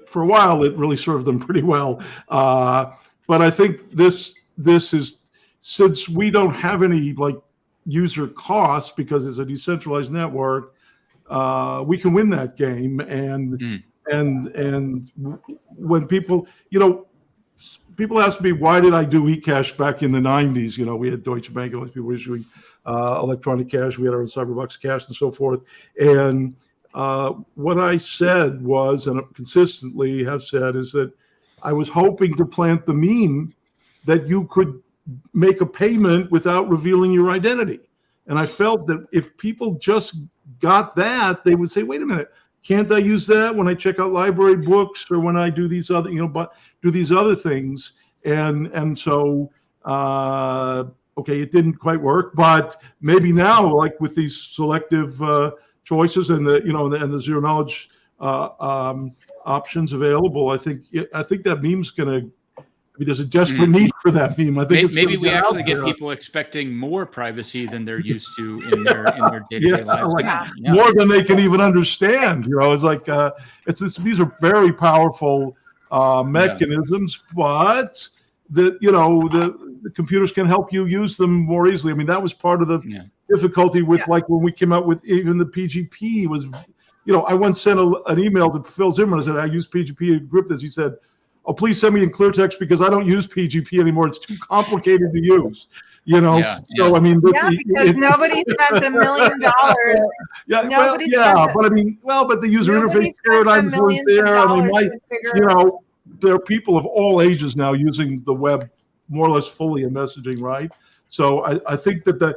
for a while it really served them pretty well. But I think this is, since we don't have any user costs because it's a decentralized network, we can win that game. And when people ask me, why did I do eCash back in the 90s? We had Deutsche Bank and people were issuing electronic cash. We had our own Cyberbucks cash and so forth. And what I said was, and consistently have said, is that I was hoping to plant the meme that you could make a payment without revealing your identity. And I felt that if people just got that, they would say, wait a minute, can't I use that when I check out library books or when I do these other, do these other things? And so, okay, it didn't quite work, but maybe now, with these selective choices and the zero knowledge options available, I think that meme's going to. There's a desperate need for that meme. I think maybe we actually get people expecting more privacy than they're used to in their day-to-day lives. More than they can even understand. It's like these are very powerful mechanisms, but the computers can help you use them more easily. I mean, that was part of the difficulty with when we came out with even the PGP was, I once sent an email to Phil Zimmerman. I said, I use PGP to grip this. He said, oh, please send me in clear text because I don't use PGP anymore. It's too complicated to use. So I mean, because nobody spends $1 million. But the user interface paradigms weren't there. I mean, there are people of all ages now using the web more or less fully in messaging, right? So I think that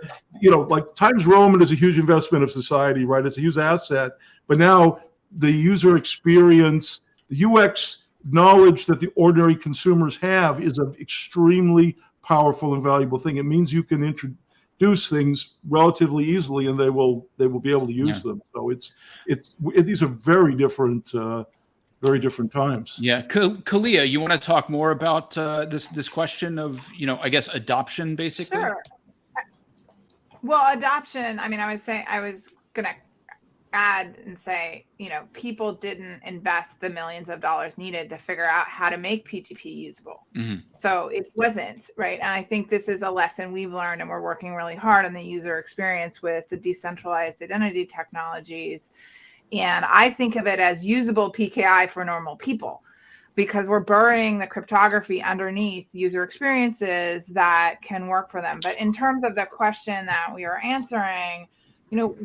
Times Roman is a huge investment of society, right? It's a huge asset. But now the user experience, the UX knowledge that the ordinary consumers have is an extremely powerful and valuable thing. It means you can introduce things relatively easily, and they will be able to use them. So these are very different times. Yeah, Kaliya, you want to talk more about this question of I guess adoption, basically? Sure. Well, adoption. I mean, I was gonna add and say, people didn't invest the millions of dollars needed to figure out how to make PGP usable. Mm-hmm. So it wasn't, right? And I think this is a lesson we've learned, and we're working really hard on the user experience with the decentralized identity technologies. And I think of it as usable PKI for normal people, because we're burying the cryptography underneath user experiences that can work for them. But in terms of the question that we are answering,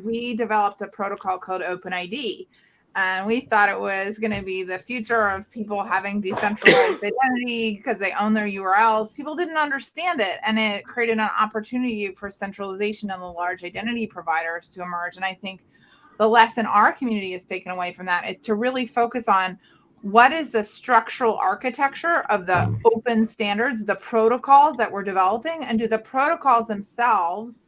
we developed a protocol called OpenID, and we thought it was going to be the future of people having decentralized identity because they own their URLs. People didn't understand it, and it created an opportunity for centralization of the large identity providers to emerge. And I think the lesson our community has taken away from that is to really focus on what is the structural architecture of the open standards, the protocols that we're developing, and do the protocols themselves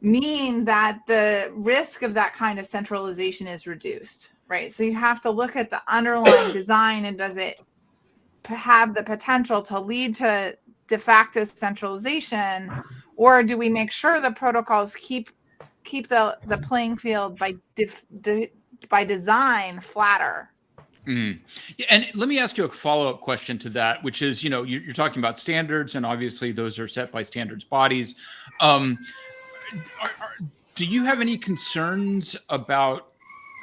mean that the risk of that kind of centralization is reduced, right? So you have to look at the underlying design, and does it have the potential to lead to de facto centralization, or do we make sure the protocols keep the playing field by design flatter? Mm. Yeah, and let me ask you a follow-up question to that, which is, you're talking about standards, and obviously those are set by standards bodies. Do you have any concerns about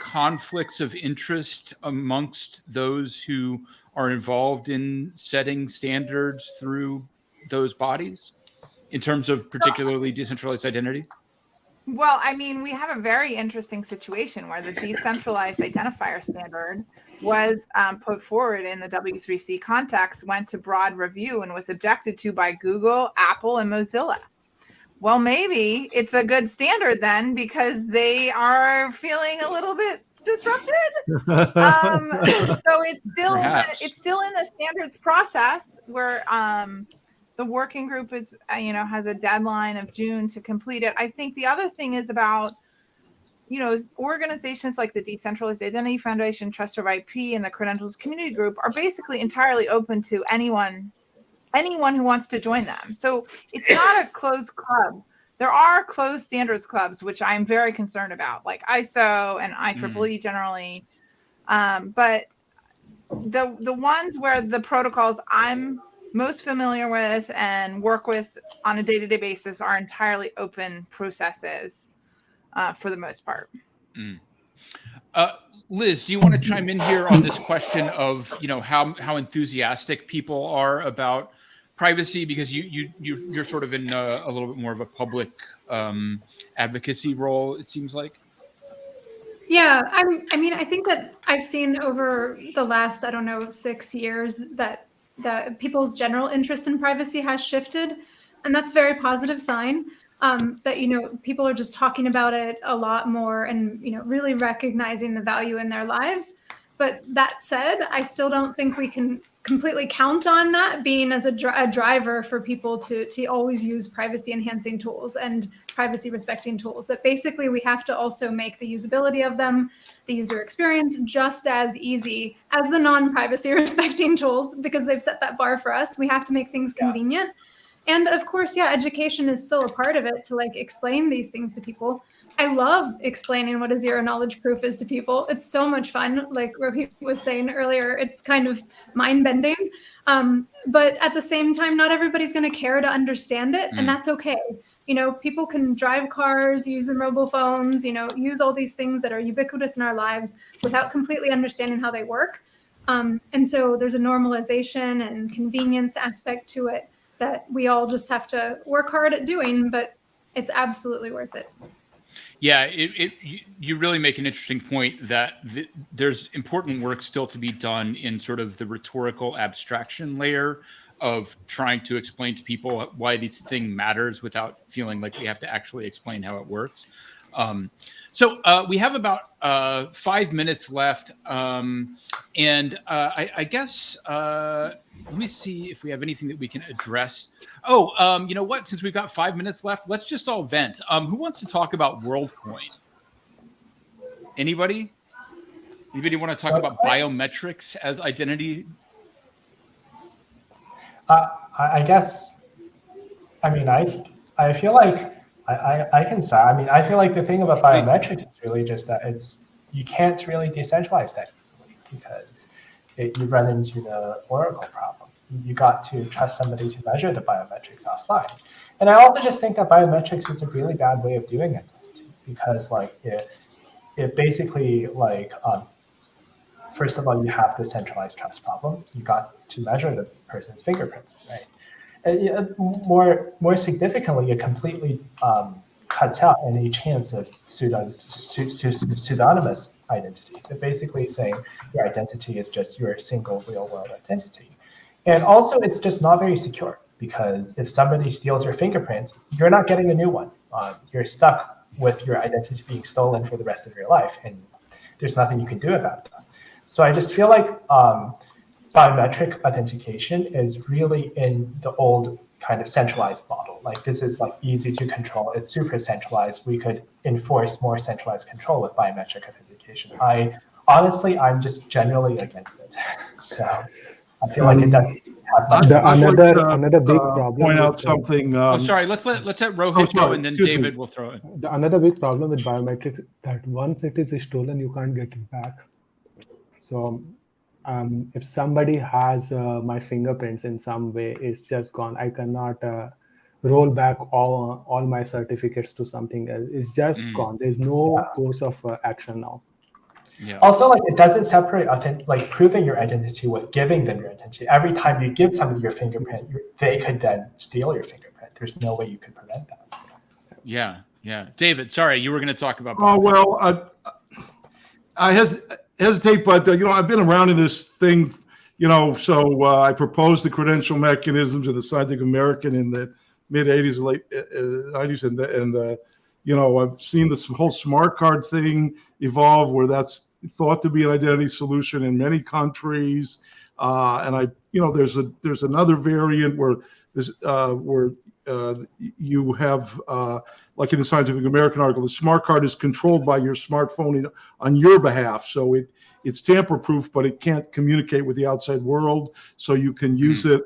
conflicts of interest amongst those who are involved in setting standards through those bodies in terms of particularly decentralized identity? Well, I mean, we have a very interesting situation where the decentralized identifier standard was put forward in the W3C context, went to broad review, and was objected to by Google, Apple, and Mozilla. Well, maybe it's a good standard then, because they are feeling a little bit disrupted. So it's still in the standards process where the working group is has a deadline of June to complete it. I think the other thing is about organizations like the Decentralized Identity Foundation, Trust of IP, and the Credentials Community Group are basically entirely open to anyone who wants to join them. So it's not a closed club. There are closed standards clubs, which I'm very concerned about, like ISO and IEEE generally. But the ones where the protocols I'm most familiar with and work with on a day-to-day basis are entirely open processes for the most part. Liz, do you want to chime in here on this question of how enthusiastic people are about privacy, because you're sort of in a little bit more of a public advocacy role, it seems like? Yeah, I mean, I think that I've seen over the last, 6 years that people's general interest in privacy has shifted, and that's a very positive sign. That people are just talking about it a lot more and really recognizing the value in their lives. But that said, I still don't think we can completely count on that being as a driver for people to always use privacy enhancing tools and privacy respecting tools. That basically we have to also make the usability of them, the user experience, just as easy as the non-privacy respecting tools, because they've set that bar for us. We have to make things convenient. And of course, education is still a part of it to explain these things to people. I love explaining what a zero knowledge proof is to people. It's so much fun. Like Rohit was saying earlier, it's kind of mind bending. But at the same time, not everybody's going to care to understand it. And that's okay. People can drive cars, use their mobile phones, use all these things that are ubiquitous in our lives without completely understanding how they work. And so there's a normalization and convenience aspect to it that we all just have to work hard at doing, but it's absolutely worth it. Yeah, you really make an interesting point that there's important work still to be done in sort of the rhetorical abstraction layer of trying to explain to people why this thing matters without feeling like we have to actually explain how it works. So we have about 5 minutes left. And I guess, let me see if we have anything that we can address. Oh, you know what? Since we've got 5 minutes left, let's just all vent. Who wants to talk about WorldCoin? Anybody? Anybody want to talk about biometrics as identity? I guess, I mean, I feel like I can start. I mean, I feel like the thing about biometrics is really just that you can't really decentralize that easily because you run into the Oracle problem. You got to trust somebody to measure the biometrics offline. And I also just think that biometrics is a really bad way of doing it because it basically first of all, you have the centralized trust problem. You got to measure the person's fingerprints, right? And more significantly, it completely cuts out any chance of pseudonymous identity. So basically saying your identity is just your single real world identity. And also it's just not very secure because if somebody steals your fingerprint, you're not getting a new one. You're stuck with your identity being stolen for the rest of your life and there's nothing you can do about that. So I just feel like biometric authentication is really in the old kind of centralized model. Like this is easy to control. It's super centralized. We could enforce more centralized control with biometric authentication. I'm just generally against it. So I feel like it doesn't have another big problem. Point out something. Sorry, let's let Rohit go and then David will throw in. Another big problem with biometrics that once it is stolen, you can't get it back. So if somebody has my fingerprints in some way, it's just gone. I cannot roll back all my certificates to something else. It's just gone. There's no course of action now. Yeah. Also, it doesn't separate proving your identity with giving them your identity. Every time you give somebody your fingerprint, they could then steal your fingerprint. There's no way you could prevent that. Yeah. David, sorry, you were going to talk about. Oh well, I hesitate, but I've been around in this thing, so I proposed the credential mechanisms of the Scientific American in the mid 80s, late 90s, and I've seen this whole smart card thing evolve where that's thought to be an identity solution in many countries. And there's another variant where you have, like in the Scientific American article, the smart card is controlled by your smartphone on your behalf. So it's tamper-proof, but it can't communicate with the outside world. So you can use it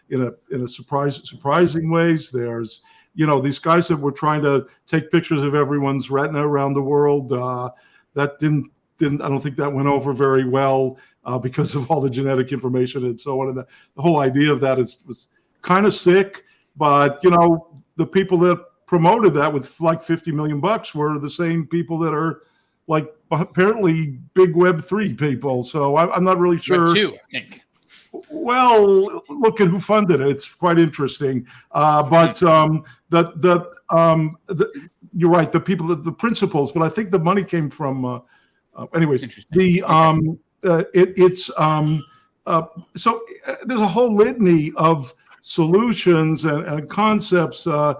in a surprising ways. There's, these guys that were trying to take pictures of everyone's retina around the world. That didn't. I don't think that went over very well because of all the genetic information and so on. And the whole idea of that was kind of sick. But the people that promoted that with like $50 million were the same people that are like apparently big Web3 people. So I'm not really sure. Web2, I think. Well, look at who funded it. It's quite interesting. But you're right. The people, the principals. But I think the money came from. Anyways, so there's a whole litany of solutions and concepts, and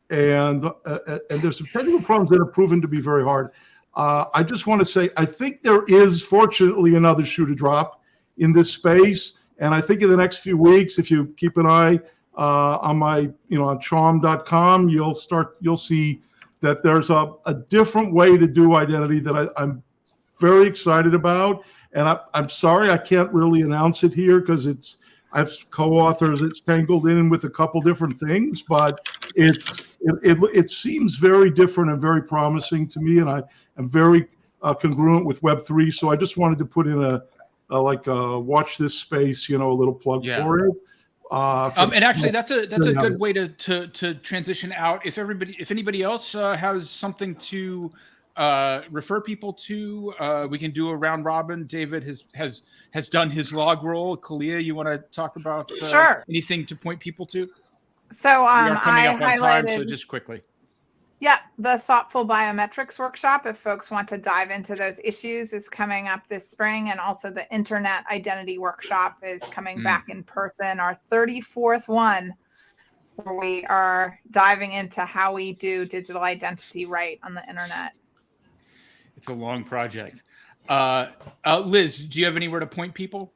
there's some technical problems that have proven to be very hard. I just want to say, I think there is fortunately another shoe to drop in this space, and I think in the next few weeks, if you keep an eye on my, on chaum.com, you'll see that there's a different way to do identity that I'm very excited about. And I'm sorry I can't really announce it here because I have co-authors. It's tangled in with a couple different things, but it seems very different and very promising to me. And I am very congruent with Web3. So I just wanted to put in a watch this space, a little plug for it. And actually, that's a good way to transition out. If anybody else has something to refer people to, we can do a round robin. David has done his log roll. Kaliya, you want to talk about anything to point people to? So we are coming up on highlighted. time, so just quickly. Yeah, the Thoughtful Biometrics workshop, if folks want to dive into those issues, is coming up this spring. And also the Internet Identity Workshop is coming back in person, our 34th one, where we are diving into how we do digital identity right on the internet. It's a long project. Liz, do you have anywhere to point people?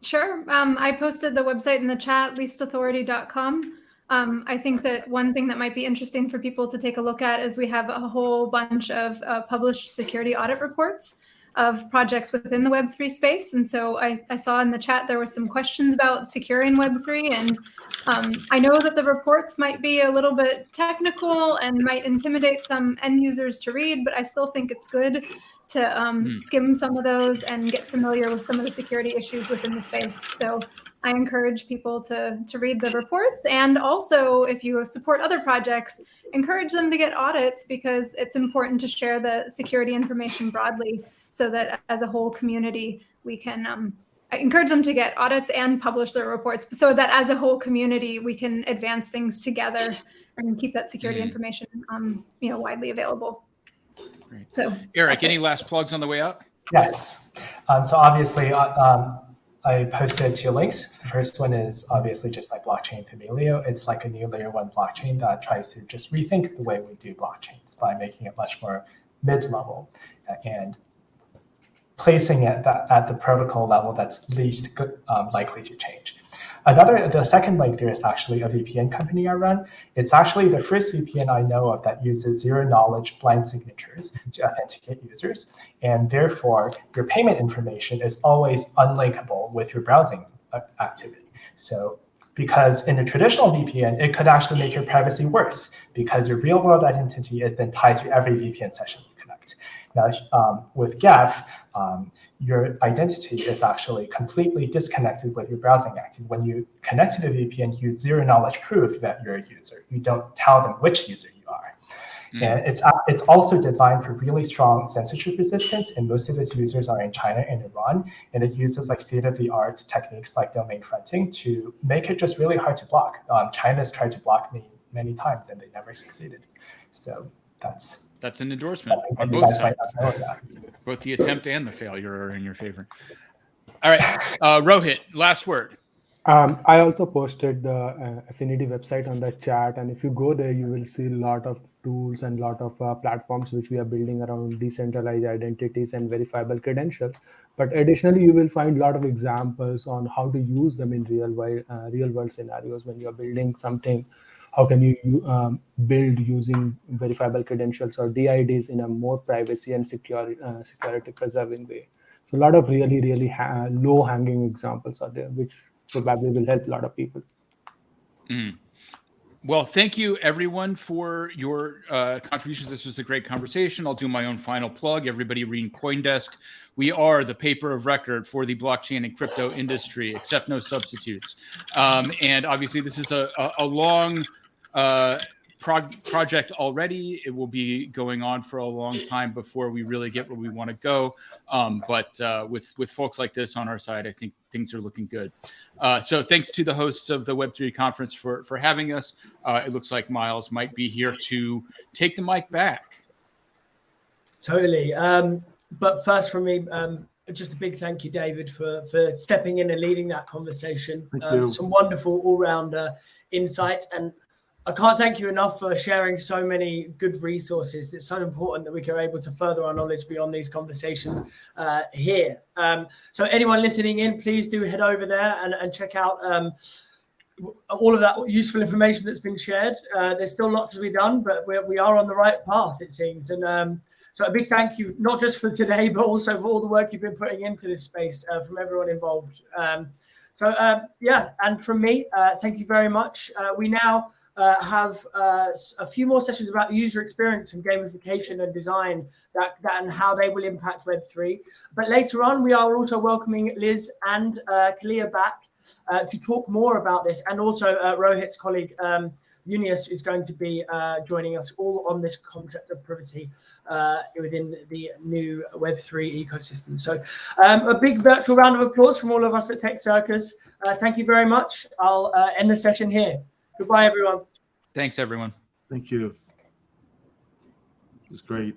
Sure. I posted the website in the chat, leastauthority.com. I think that one thing that might be interesting for people to take a look at is we have a whole bunch of published security audit reports of projects within the Web3 space. And so I saw in the chat there were some questions about securing Web3. And I know that the reports might be a little bit technical and might intimidate some end users to read, but I still think it's good to skim some of those and get familiar with some of the security issues within the space. So I encourage people to read the reports, and also if you support other projects, encourage them to get audits, because it's important to share the security information broadly so that as a whole community, we can encourage them to get audits and publish their reports so that as a whole community, we can advance things together and keep that security information widely available. Great. So Eric, any last plugs on the way out? Yes. So obviously, I posted 2 links. The first one is obviously just my blockchain Familio. It's like a new layer 1 blockchain that tries to just rethink the way we do blockchains by making it much more mid-level and placing it at the protocol level that's least likely to change. The second link there is actually a VPN company I run. It's actually the first VPN I know of that uses zero-knowledge blind signatures to authenticate users, and therefore your payment information is always unlinkable with your browsing activity. So because in a traditional VPN, it could actually make your privacy worse because your real-world identity is then tied to every VPN session you connect. Now, with GAF, your identity is actually completely disconnected with your browsing activity. When you connect to the VPN, you zero-knowledge proof that you're a user. You don't tell them which user you are. And it's also designed for really strong censorship resistance, and most of its users are in China and Iran. And it uses like state-of-the-art techniques like domain fronting to make it just really hard to block. China's tried to block me many times, and they never succeeded. So that's an endorsement on both sides. Both the attempt and the failure are in your favor. All right, Rohit, last word. I also posted the Affinity website on the chat, and if you go there, you will see a lot of tools and a lot of platforms which we are building around decentralized identities and verifiable credentials. But additionally, you will find a lot of examples on how to use them in real world scenarios. When you are building something, how can you build using verifiable credentials or DIDs in a more privacy and security preserving way? So a lot of really low hanging examples are there, which probably will help a lot of people. Well, thank you everyone for your contributions. This was a great conversation. I'll do my own final plug. Everybody read CoinDesk. We are the paper of record for the blockchain and crypto industry, except no substitutes. And obviously this is a long project already. It will be going on for a long time before we really get where we want to go. But with folks like this on our side, I think things are looking good. So thanks to the hosts of the Web3 conference for having us. It looks like Miles might be here to take the mic back. Totally. But first from me, just a big thank you, David, for stepping in and leading that conversation. Some wonderful all-round insights. And I can't thank you enough for sharing so many good resources. It's so important that we are able to further our knowledge beyond these conversations here. So anyone listening in, please do head over there and check out all of that useful information that's been shared. There's still lots to be done, but we are on the right path, it seems. And so a big thank you, not just for today, but also for all the work you've been putting into this space from everyone involved. Yeah, and from me, thank you very much. We now have a few more sessions about user experience and gamification and design that and how they will impact Web3. But later on, we are also welcoming Liz and Kaliya back to talk more about this. And also Rohit's colleague, Yunius, is going to be joining us all on this concept of privacy within the new Web3 ecosystem. So a big virtual round of applause from all of us at Tech Circus. Thank you very much. I'll end the session here. Goodbye, everyone. Thanks, everyone. Thank you. It was great.